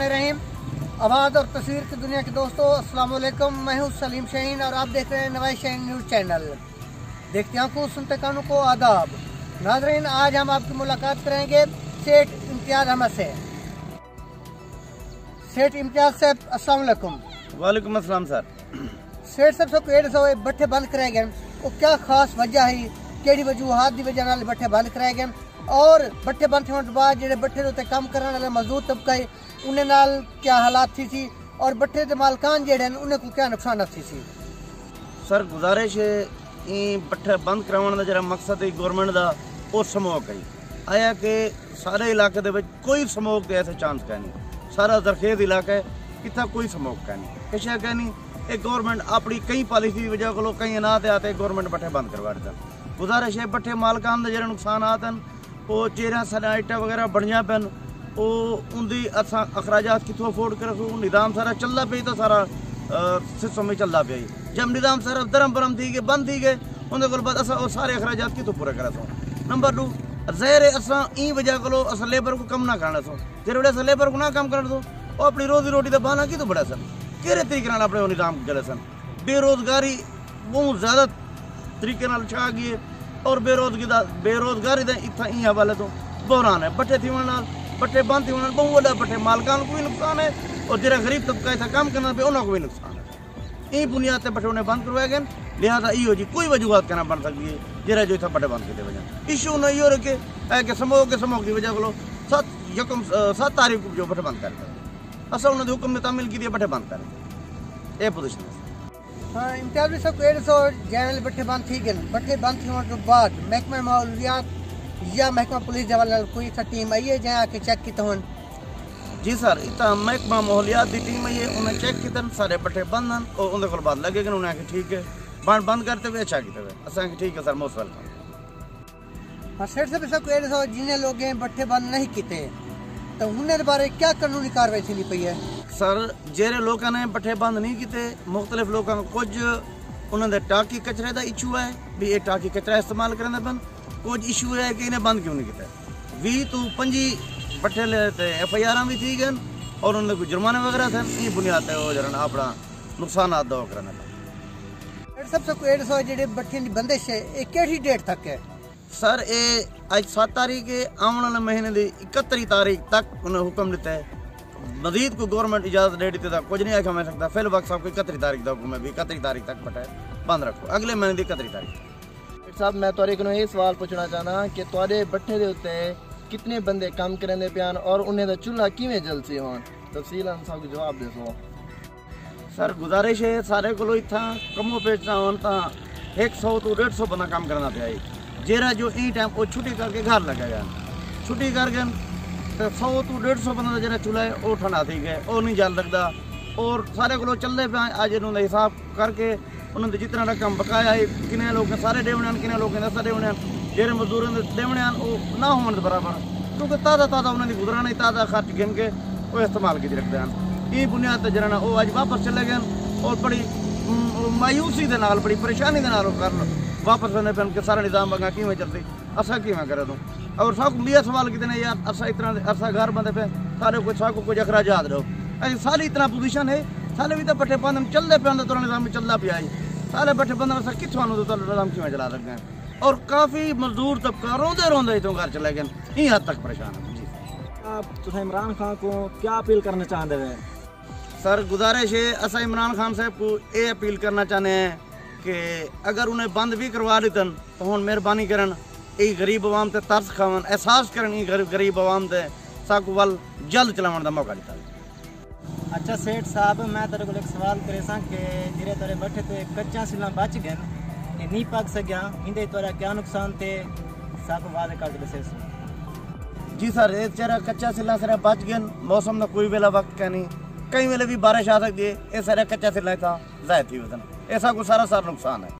बिस्मिल्लाहिर्रहमानिर्रहीम। आवाज़ और तस्वीर की दुनिया के दोस्तों, अस्सलाम वालेकुम। मैं हूँ सलीम शाहीन और आप देख रहे हैं नवाई शाहीन न्यूज़ चैनल। देखते आंखों सुनते कानों को आदाब। नाज़रीन, आज हम आपकी मुलाकात करेंगे सेठ इम्तियाज़ अहमद से। सेठ इम्तियाज़ साहब, अस्सलाम वालेकुम। वालेकुम अस्सलाम सर। सेठ साहब सब पेड़ सौ बट्ठे बंद कराए गए, वो क्या खास वजह है, केड़ी वजूहात की वजह नाल बट्ठे बंद कराए गए और बट्ठे बंद होने के बाद जो बट्ठे के उत्ते काम करने वाले मजदूर तबका है उन्हें नाल क्या हालात थी सी और बट्ठे के मालकान जेड़े उन्हें को क्या नुकसान थी सी? सर गुजारिश है बट्ठे बंद कराने का जरा मकसद है गवर्नमेंट का वो स्मोक है आया कि सारे इलाके दे विच कोई स्मोक के ऐसे चांस का नहीं। सारा जरखेज इलाका है, इतना कोई स्मोक का नहीं, किसी का नहीं। एक गवर्नमेंट अपनी कई पॉलिसी की वजह को कई अनाथ आते गवर्नमेंट बट्ठे बंद करवा देता। गुजारिश है बट्ठे मालकान के जो नुकसान आते हैं वो चेहरा सलाइटा वगैरह बढ़िया पैन वो उनकी असा अखराजात कितों अफोर्ड कर निज़ाम सारा चलता पे तो सारा सिस्टम में चलता पे। जब निज़ाम सारा धर्म भरम थी गए बंद थी गए उनके को बाद असा सारे अखराजात कितों पूरे करा सो। नंबर 2 ज़ाहिर है असा ई वजह को अस लेबर को कम ना करना सो। जेरे अस लेबर को ना कम कर दो वो अपनी रोजी रोटी का बहाना कितों बड़ा सन केरे तरीके अपने निज़ाम चले सन। बेरोजगारी बहुत ज़्यादा तरीके छा गई है और बेरोजगारी के इतना ई हवाले तो बहरान है। बट्ठे थी बट्ठे बंद थी बहुत बड़ा बट्ठे मालकान को भी नुकसान है और जरा गरीब तबका इतना काम करना पे उन्होंने को भी नुकसान है। यही बुनियाद से बट्ठे उन्हें बंद करवाए गए, लिहाजा इो जी कोई वजूहत कहना बन सकती है जरा जो इतना बट्ठे बंद किए वजह इशू न यो रखे कि समोक की वजह को 7 तारीख को जो बट्ठे बंद कर असा उन्होंने हुक्म में तामील की बट्ठे बंद कर ये पोजिशन है। हाँ, इम्तियाज़ भी सब पेड़ सौ जैनल बट्ठे बंद थी गए। बट्ठे बंद होने के बाद महकमा माहौलियात या महकमा पुलिस जवाल कोई सा टीम आई है जहाँ आके चेक किया हो? जी सर, इतना महकमा माहौलियात की टीम आई है, उन्हें चेक किए सारे बट्ठे बंद हैं और उनके को बाद लगे उन्हें आके ठीक है बंद करते हुए अच्छा किए हुए असा ठीक है सर मोस्ट वेलकम। हाँ सेठ साहब, सब पेड़ सौ जिन्हें लोग बट्ठे बंद नहीं किए तो उन्हें बारे क्या कानूनी कार्रवाई चली पई है? सर जेरे लोगों ने बट्ठे बंद नहीं किए मुख्तलिफ लोगों कुछ उन्होंने टाकी कचरे का इशू है भी ये टाकी कचरा इस्तेमाल करें पन कुछ इशू है कि इन्हें बंद क्यों नहीं किया। 20 तो 25 बट्ठे FIR भी थी गए और उन्होंने कुछ जुर्माने वगैरह थे ये बुनियाद है वो जरा अपना नुकसान आता करने सबसे पेड़ सौ जो बट्ठे की बंदिश है ये केड़ी डेट तक है? सर ये आज 7 तारीख है, आने वाले महीने की 31 तारीख तक उन्हें हुक्म दिता है। मजीद को गवर्नमेंट इजाजत दे दी था कुछ नहीं आखा मैं सकता। फिल वक्त साहब को 31 तारीख का हुक्म है भी 31 तारीख तक बटा बंद रखो अगले महीने की 31 तारीख। साहब मैं तुहाडे कोलों ये सवाल पूछना चाहना कि तुहाडे बट्ठे दे उत्ते कितने बंदे काम करेंदे पियान और उन्हें दा चूल्हा किवें जलसी होन तफसीलन साहब जवाब दसो। सर गुजारिश है सारे को इतना कमो पेच ना होन ता 100 तो 150 बंदा काम करना पे आई जेरा जो ई टाइम वो छुट्टी करके घर लगेगा छुट्टी कर गए तो 100 तो 150 बंदा जरा चूल्हा है वो ठंडा थी गए वो नहीं जल लगता और सारे को चलते पे आज इन्होंने हिसाब करके उन्होंने जितना रकम बकाया है किन्ने लोग सारे देवने किन्ने लोग दस देवने जेरे मजदूरों के देवने वो ना होने बराबर क्योंकि ताज़ा उन्होंने गुजराना ताज़ा खर्च गिन के वो इस्तेमाल की रखते हैं। ये बुनियाद पर जरा वो अज वापस चले गए और बड़ी मायूसी के नाल बड़ी परेशानी के नाल कर वापस आने पे उनके सारा निज़ाम वगैरह किमें चलती असा किमें करे दूँ और सब लिया सवाल कितने यार असा इतना असा घर बंदे पे सारे कुछ अखराजात रहो अभी सारी इतना पोजिशन है सारे भी तो बट्ठे बंद चलते पे तो निज़ाम चलता पे आई सारे बट्ठे बंद असा कितों तो निज़ाम किमें चला रखे हैं और काफ़ी मजदूर तबका रोंदे तो घर चले गए यही हद तक परेशान है। आप इमरान खान को क्या अपील करना चाहते हैं? सर गुजारिश है असा इमरान खान साहब को ये अपील करना चाहते हैं कि अगर उन्हें बंद भी करवा देते तो हम मेहरबानी करन ये गरीब आवाम से तरस खावन एहसास करन गरीब आवाम से साकू वाल जल्द चलाने का मौका दिता। अच्छा सेठ साहब, मैं तेरे को एक सवाल करे सा कि जिरे तेरे बट्ठे तो कच्चा सिला बच गए नहीं पक सकिया इंदे तोरा क्या नुकसान थे सब वादे कर दे। जी सर ये चेहरा कच्चा सिला सारा बच गए मौसम का कोई वेला वक्त क्या नहीं कई वेले भी बारिश आ सकती है ये सारा कच्चा सिला था जायद थी वजन ऐसा को सारा नुकसान है।